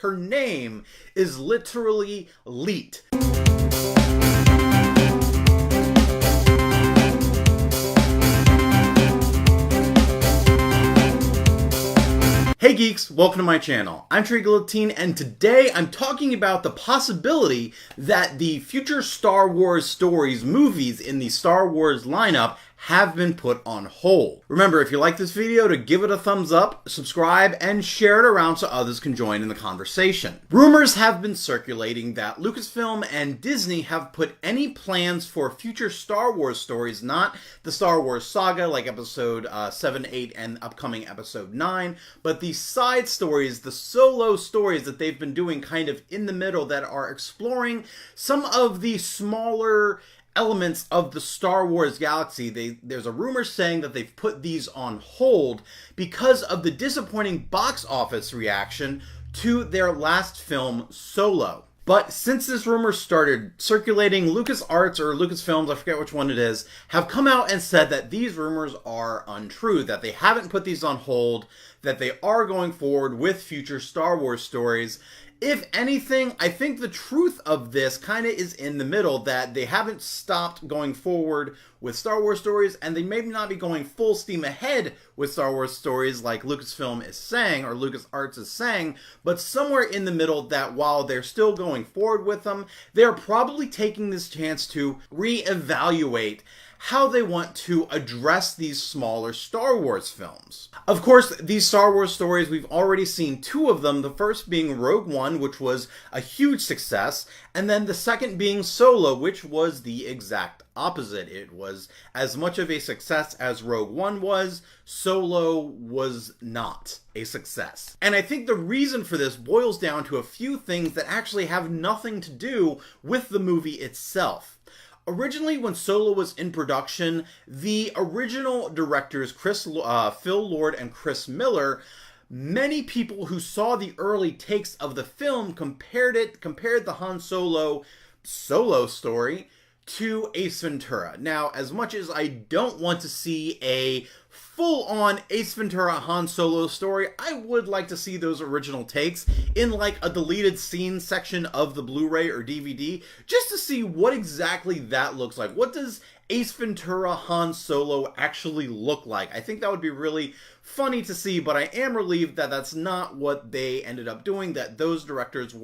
Her name is literally Leet. Hey geeks, welcome to my channel. I'm Trigalatine, and today I'm talking about the possibility that the future Star Wars stories movies in the Star Wars lineup have been put on hold. Remember, if you like this video, to give it a thumbs up, subscribe, and share it around so others can join in the conversation. Rumors have been circulating that Lucasfilm and Disney have put any plans for future Star Wars stories, not the Star Wars saga like episode 7, 8, and upcoming episode 9, but the side stories, the solo stories that they've been doing kind of in the middle that are exploring some of the smaller elements of the Star Wars galaxy. There's a rumor saying that they've put these on hold because of the disappointing box office reaction to their last film, Solo. But since this rumor started circulating, LucasArts or Lucasfilms, I forget which one it is, have come out and said that these rumors are untrue, that they haven't put these on hold, that they are going forward with future Star Wars stories. If anything, I think the truth of this kind of is in the middle, that they haven't stopped going forward with Star Wars stories, and they may not be going full steam ahead with Star Wars stories like Lucasfilm is saying, or LucasArts is saying, but somewhere in the middle, that while they're still going forward with them, they're probably taking this chance to reevaluate how they want to address these smaller Star Wars films. Of course, these Star Wars stories, we've already seen two of them, the first being Rogue One, which was a huge success, and then the second being Solo, which was the exact opposite. It was as much of a success as Rogue One was. Solo was not a success. And I think the reason for this boils down to a few things that actually have nothing to do with the movie itself. Originally, when Solo was in production, the original directors, Phil Lord and Chris Miller, many people who saw the early takes of the film compared the Han Solo story to Ace Ventura. Now, as much as I don't want to see a full-on Ace Ventura Han Solo story, I would like to see those original takes in like a deleted scene section of the Blu-ray or DVD, just to see what exactly that looks like. What does Ace Ventura Han Solo actually look like? I think that would be really funny to see, but I am relieved that that's not what they ended up doing, that those directors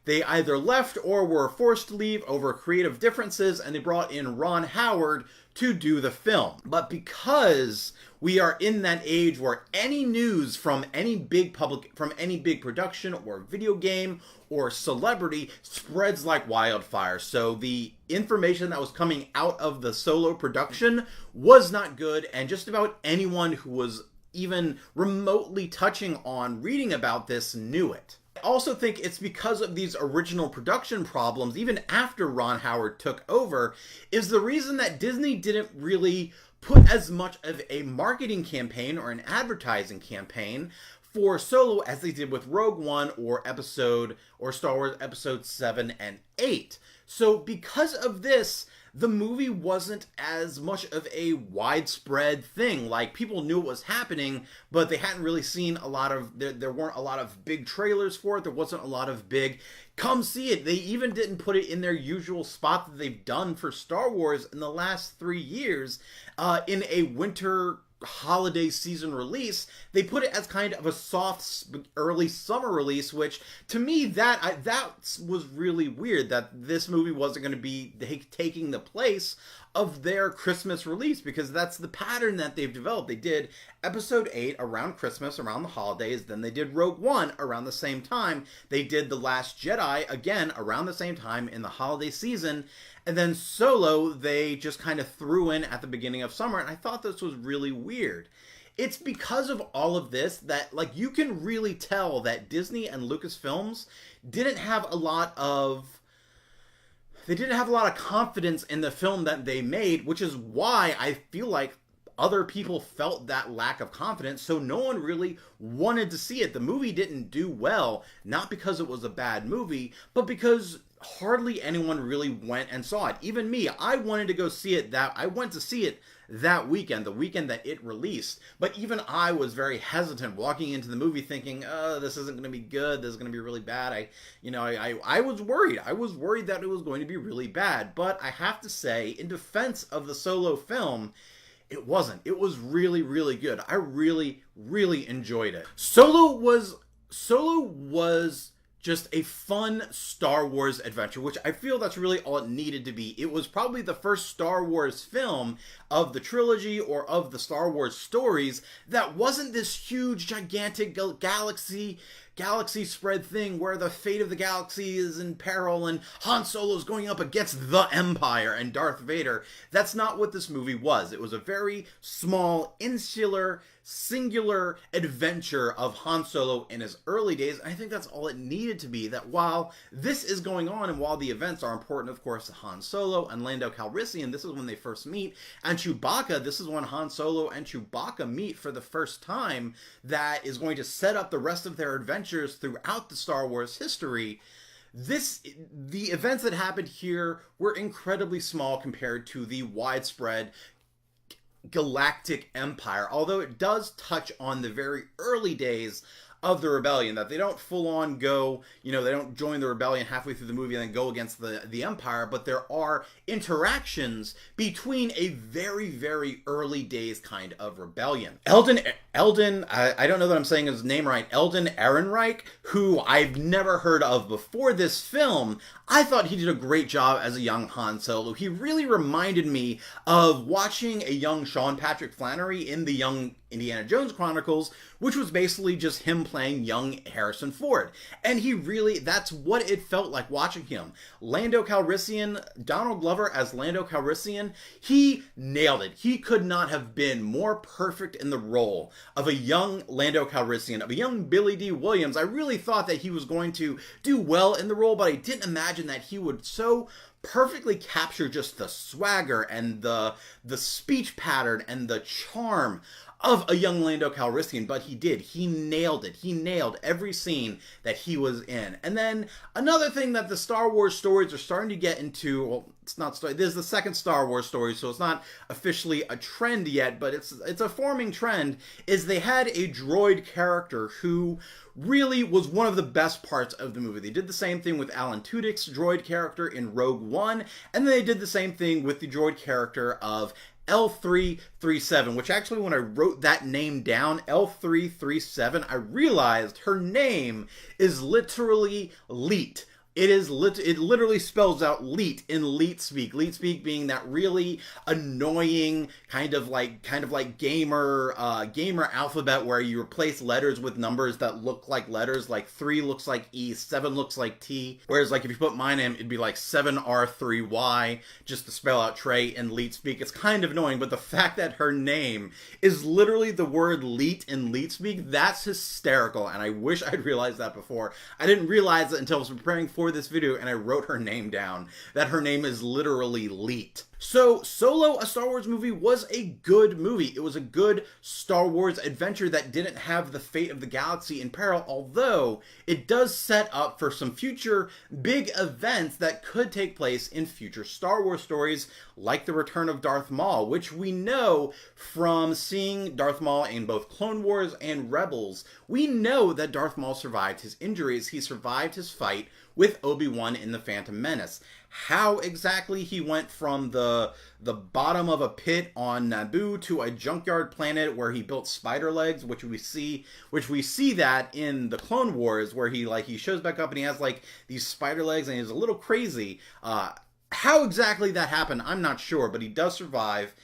they either left or were forced to leave over creative differences, and they brought in Ron Howard to do the film. But because we are in that age where any news from any big production or video game or celebrity spreads like wildfire, so the information that was coming out of the Solo production was not good, and just about anyone who was even remotely touching on reading about this knew it. I also think it's because of these original production problems, even after Ron Howard took over, is the reason that Disney didn't really put as much of a marketing campaign or an advertising campaign for Solo as they did with Rogue One or Star Wars Episode 7 and 8. So because of this, the movie wasn't as much of a widespread thing. Like, people knew it was happening, but they hadn't really seen a lot of, there weren't a lot of big trailers for it. There wasn't a lot of big, come see it. They even didn't put it in their usual spot that they've done for Star Wars in the last 3 years, in a winter holiday season release. They put it as kind of a soft early summer release, which to me that was really weird, that this movie wasn't going to be taking the place of their Christmas release, because that's the pattern that they've developed. They did Episode 8 around Christmas, around the holidays, then they did Rogue One around the same time, they did The Last Jedi again around the same time in the holiday season, and then Solo they just kind of threw in at the beginning of summer, and I thought this was really weird. It's because of all of this that, like, you can really tell that Disney and Lucasfilms didn't have a lot of confidence in the film that they made, which is why I feel like other people felt that lack of confidence, so no one really wanted to see it. The movie didn't do well, not because it was a bad movie, but because hardly anyone really went and saw it. Even me, I wanted to go see it. I went to see it that weekend, the weekend that it released. But even I was very hesitant walking into the movie thinking, oh, this isn't going to be good. This is going to be really bad. I was worried. I was worried that it was going to be really bad. But I have to say, in defense of the Solo film, it wasn't. It was really, really good. I really, really enjoyed it. Solo was just a fun Star Wars adventure, which I feel that's really all it needed to be. It was probably the first Star Wars film of the trilogy or of the Star Wars stories that wasn't this huge, gigantic galaxy spread thing where the fate of the galaxy is in peril and Han Solo's going up against the Empire and Darth Vader. That's not what this movie was. It was a very small, insular, singular adventure of Han Solo in his early days. And I think that's all it needed to be, that while this is going on and while the events are important, of course, to Han Solo and Lando Calrissian, this is when they first meet, and Chewbacca, this is when Han Solo and Chewbacca meet for the first time, that is going to set up the rest of their adventures throughout the Star Wars history. The events that happened here were incredibly small compared to the widespread galactic empire, although it does touch on the very early days of the rebellion, that they don't full on go, they don't join the rebellion halfway through the movie and then go against the Empire, but there are interactions between a very, very early days kind of rebellion. Eldon, I don't know that I'm saying his name right, Eldon Ehrenreich, who I've never heard of before this film. I thought he did a great job as a young Han Solo. He really reminded me of watching a young Sean Patrick Flannery in the Young Indiana Jones Chronicles, which was basically just him playing young Harrison Ford. And that's what it felt like watching him. Lando Calrissian, Donald Glover as Lando Calrissian, he nailed it. He could not have been more perfect in the role of a young Lando Calrissian, of a young Billy Dee Williams. I really thought that he was going to do well in the role, but I didn't imagine that he would so perfectly capture just the swagger and the speech pattern and the charm of a young Lando Calrissian, but he did. He nailed it. He nailed every scene that he was in. And then another thing that the Star Wars stories are starting to get into, well, it's not story. This is the second Star Wars story, so it's not officially a trend yet, but it's a forming trend, is they had a droid character who really was one of the best parts of the movie. They did the same thing with Alan Tudyk's droid character in Rogue One, and then they did the same thing with the droid character of L337, which actually when I wrote that name down, L337, I realized her name is literally Leet. It literally spells out Leet in Leet speak. Leet speak being that really annoying kind of like gamer alphabet where you replace letters with numbers that look like letters. Like 3 looks like E, 7 looks like T. Whereas like if you put my name, it'd be like 7R3Y just to spell out Trey in Leet speak. It's kind of annoying, but the fact that her name is literally the word Leet in Leet speak, that's hysterical. And I wish I'd realized that before. I didn't realize it until I was preparing for this video and I wrote her name down, that her name is literally Leet. So Solo, a Star Wars movie, was a good movie. It was a good Star Wars adventure that didn't have the fate of the galaxy in peril, although it does set up for some future big events that could take place in future Star Wars stories, like the return of Darth Maul, which we know from seeing Darth Maul in both Clone Wars and Rebels. We know that Darth Maul survived his injuries. He survived his fight with Obi-Wan in The Phantom Menace. How exactly he went from the bottom of a pit on Naboo to a junkyard planet where he built spider legs, which we see that in the Clone Wars, where he shows back up and he has like these spider legs and he's a little crazy. How exactly that happened, I'm not sure, but he does survive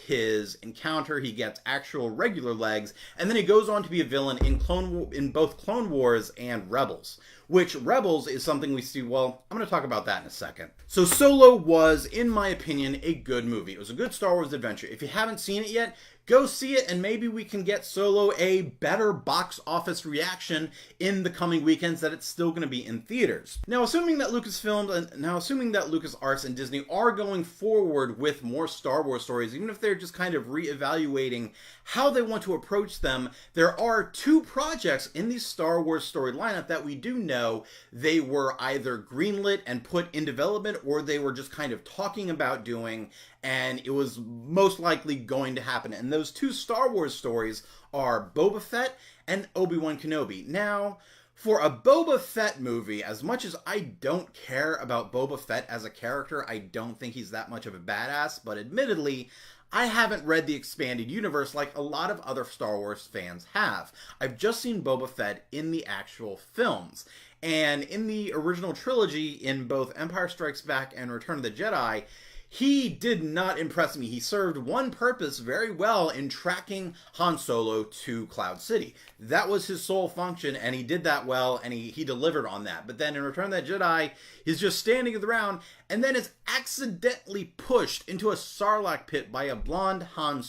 his encounter. He gets actual regular legs, and then he goes on to be a villain in both Clone Wars and Rebels, which Rebels is something we see. Well, I'm going to talk about that in a second. So Solo was, in my opinion, a good movie. It was a good Star Wars adventure. If you haven't seen it yet, go see it, and maybe we can get Solo a better box office reaction in the coming weekends that it's still going to be in theaters. Now, assuming that LucasArts and Disney are going forward with more Star Wars stories, even if they're just kind of reevaluating how they want to approach them, there are 2 projects in the Star Wars story lineup that we do know they were either greenlit and put in development, or they were just kind of talking about doing, and it was most likely going to happen. And those 2 Star Wars stories are Boba Fett and Obi-Wan Kenobi. Now, for a Boba Fett movie, as much as I don't care about Boba Fett as a character, I don't think he's that much of a badass, but admittedly, I haven't read the expanded universe like a lot of other Star Wars fans have. I've just seen Boba Fett in the actual films. And in the original trilogy, in both Empire Strikes Back and Return of the Jedi, he did not impress me. He served one purpose very well in tracking Han Solo to Cloud City. That was his sole function, and he did that well, and he delivered on that. But then in Return of the Jedi, he's just standing around, and then is accidentally pushed into a Sarlacc pit by a blind Han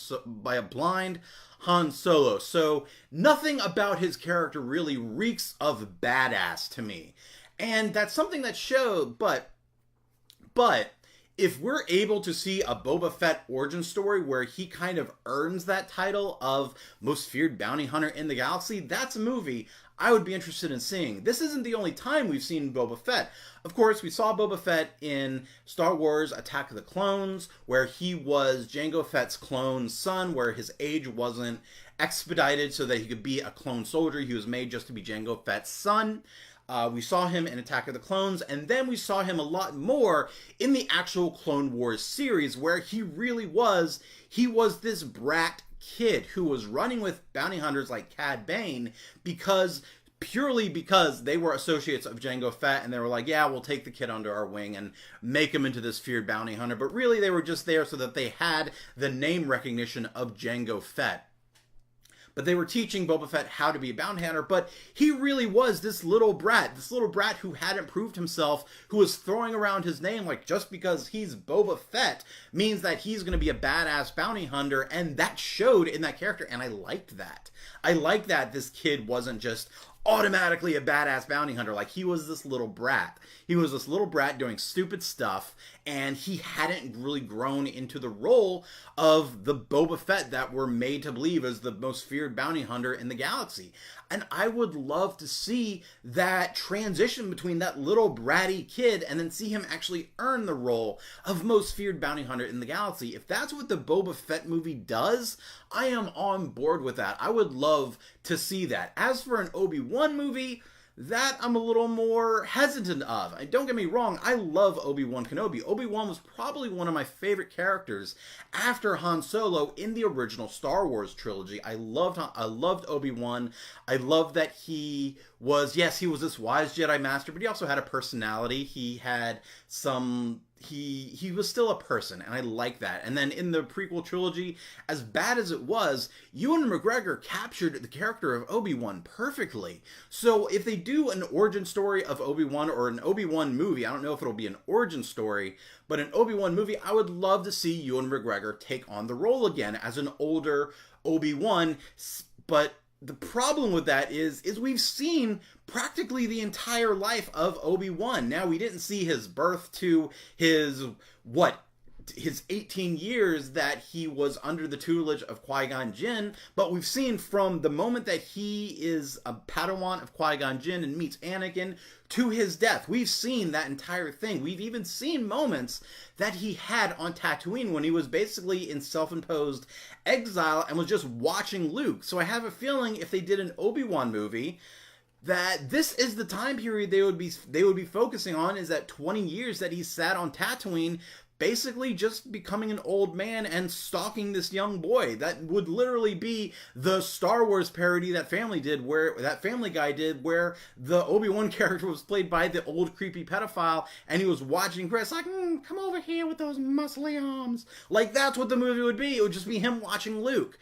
Solo. So nothing about his character really reeks of badass to me. And that's something that showed, but if we're able to see a Boba Fett origin story where he kind of earns that title of most feared bounty hunter in the galaxy, that's a movie I would be interested in seeing. This isn't the only time we've seen Boba Fett. Of course, we saw Boba Fett in Star Wars Attack of the Clones, where he was Jango Fett's clone son, where his age wasn't expedited so that he could be a clone soldier. He was made just to be Jango Fett's son. We saw him in Attack of the Clones, and then we saw him a lot more in the actual Clone Wars series, where he was this brat kid who was running with bounty hunters like Cad Bane purely because they were associates of Jango Fett, and they were like, yeah, we'll take the kid under our wing and make him into this feared bounty hunter. But really, they were just there so that they had the name recognition of Jango Fett. But they were teaching Boba Fett how to be a bounty hunter, but he really was this little brat who hadn't proved himself, who was throwing around his name like just because he's Boba Fett means that he's going to be a badass bounty hunter, and that showed in that character, and I liked that. I liked that this kid wasn't just automatically a badass bounty hunter. Like, he was this little brat. He was this little brat doing stupid stuff, and he hadn't really grown into the role of the Boba Fett that we're made to believe is the most feared bounty hunter in the galaxy. And I would love to see that transition between that little bratty kid and then see him actually earn the role of most feared bounty hunter in the galaxy. If that's what the Boba Fett movie does, I am on board with that. I would love to see that. As for an Obi-Wan movie, that I'm a little more hesitant of. And don't get me wrong, I love Obi-Wan Kenobi. Obi-Wan was probably one of my favorite characters after Han Solo in the original Star Wars trilogy. I loved Obi-Wan. I loved that he was this wise Jedi Master, but he also had a personality. He had he was still a person, and I like that. And then in the prequel trilogy, as bad as it was, Ewan McGregor captured the character of Obi-Wan perfectly. So if they do an origin story of Obi-Wan, or an Obi-Wan movie, I don't know if it'll be an origin story, but an Obi-Wan movie, I would love to see Ewan McGregor take on the role again as an older Obi-Wan. But the problem with that is we've seen practically the entire life of Obi-Wan. Now, we didn't see his birth to his 18 years that he was under the tutelage of Qui-Gon Jinn, but we've seen from the moment that he is a Padawan of Qui-Gon Jinn and meets Anakin to his death. We've seen that entire thing. We've even seen moments that he had on Tatooine when he was basically in self-imposed exile and was just watching Luke. So I have a feeling if they did an Obi-Wan movie, that this is the time period they would be focusing on, is that 20 years that he sat on Tatooine, basically just becoming an old man and stalking this young boy. That would literally be the Star Wars parody that Family Guy did, where the Obi-Wan character was played by the old creepy pedophile, and he was watching Chris like, come over here with those muscly arms. Like, that's what the movie would be. It would just be him watching Luke.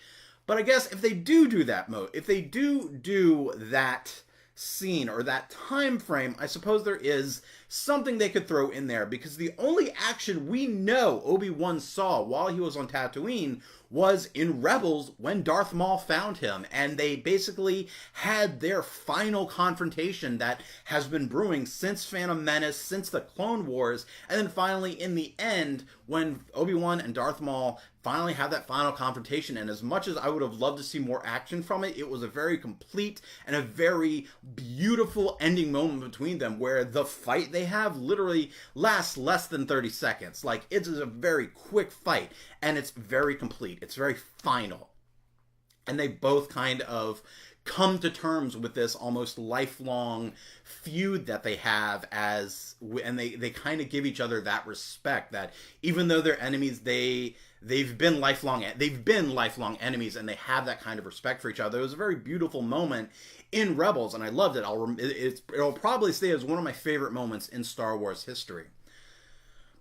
But I guess if they do that if they do that scene or that time frame, I suppose there is something they could throw in there, because the only action we know Obi-Wan saw while he was on Tatooine was in Rebels when Darth Maul found him, and they basically had their final confrontation that has been brewing since Phantom Menace, since the Clone Wars, and then finally in the end when Obi-Wan and Darth Maul finally have that final confrontation. And as much as I would have loved to see more action from it, it was a very complete and a very beautiful ending moment between them, where the fight they have literally lasts less than 30 seconds. Like, it is a very quick fight, and it's very complete. It's very final. And they both kind of come to terms with this almost lifelong feud that they have, and they kind of give each other that respect, that even though they're enemies, they've been lifelong enemies, and they have that kind of respect for each other. It was a very beautiful moment in Rebels, and I loved it. It'll probably stay as one of my favorite moments in Star Wars history.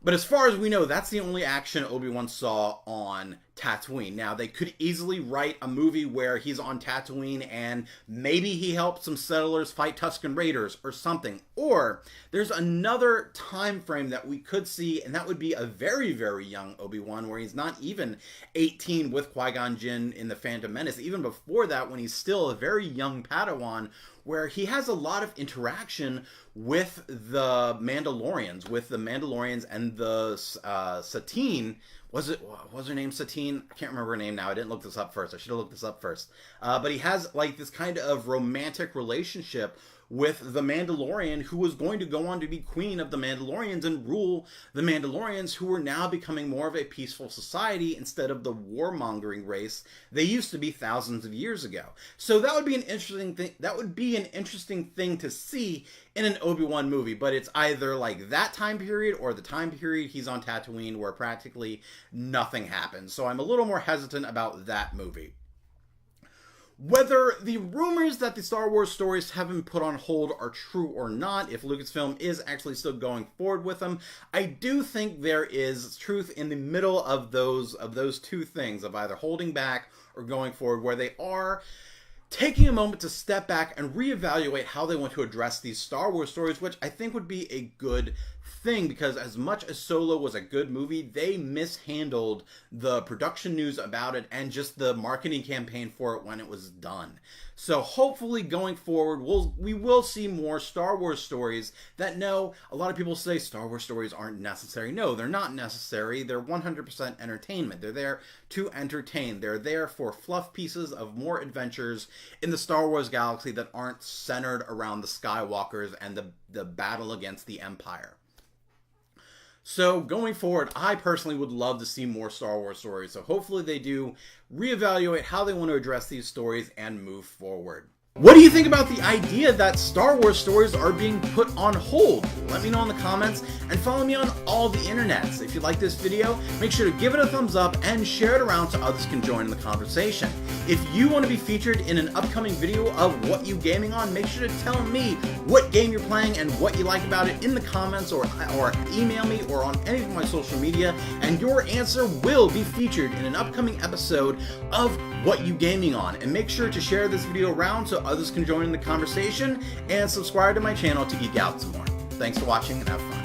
But as far as we know, that's the only action Obi-Wan saw on Tatooine. Now, they could easily write a movie where he's on Tatooine and maybe he helped some settlers fight Tusken Raiders or something. Or there's another time frame that we could see, and that would be a very, very young Obi-Wan, where he's not even 18 with Qui-Gon Jinn in The Phantom Menace. Even before that, when he's still a very young Padawan, where he has a lot of interaction with the Mandalorians, and the Satine. Was her name Satine? I can't remember her name now. I didn't look this up first. I should have looked this up first. But he has like this kind of romantic relationship with the Mandalorian, who was going to go on to be queen of the Mandalorians and rule the Mandalorians, who were now becoming more of a peaceful society instead of the warmongering race they used to be thousands of years ago. So that would be an interesting thing. That would be an interesting thing to see in an Obi-Wan movie, but it's either like that time period or the time period he's on Tatooine, where practically nothing happens. So I'm a little more hesitant about that movie. Whether the rumors that the Star Wars stories have been put on hold are true or not, if Lucasfilm is actually still going forward with them, I do think there is truth in the middle of those two things, of either holding back or going forward, where they are taking a moment to step back and reevaluate how they want to address these Star Wars stories, which I think would be a good thing, because as much as Solo was a good movie, they mishandled the production news about it and just the marketing campaign for it when it was done. So hopefully going forward, we will see more Star Wars stories that, no, a lot of people say Star Wars stories aren't necessary. No, they're not necessary. They're 100% entertainment. They're there to entertain. They're there for fluff pieces of more adventures in the Star Wars galaxy that aren't centered around the Skywalkers and the battle against the Empire. So going forward, I personally would love to see more Star Wars stories. So hopefully they do reevaluate how they want to address these stories and move forward. What do you think about the idea that Star Wars stories are being put on hold? Let me know in the comments, and follow me on all the internets. If you like this video, make sure to give it a thumbs up and share it around so others can join in the conversation. If you want to be featured in an upcoming video of What You Gaming On, make sure to tell me what game you're playing and what you like about it in the comments, or email me, or on any of my social media, and your answer will be featured in an upcoming episode of What You Gaming On. And make sure to share this video around so others can join in the conversation, and subscribe to my channel to geek out some more. Thanks for watching, and have fun.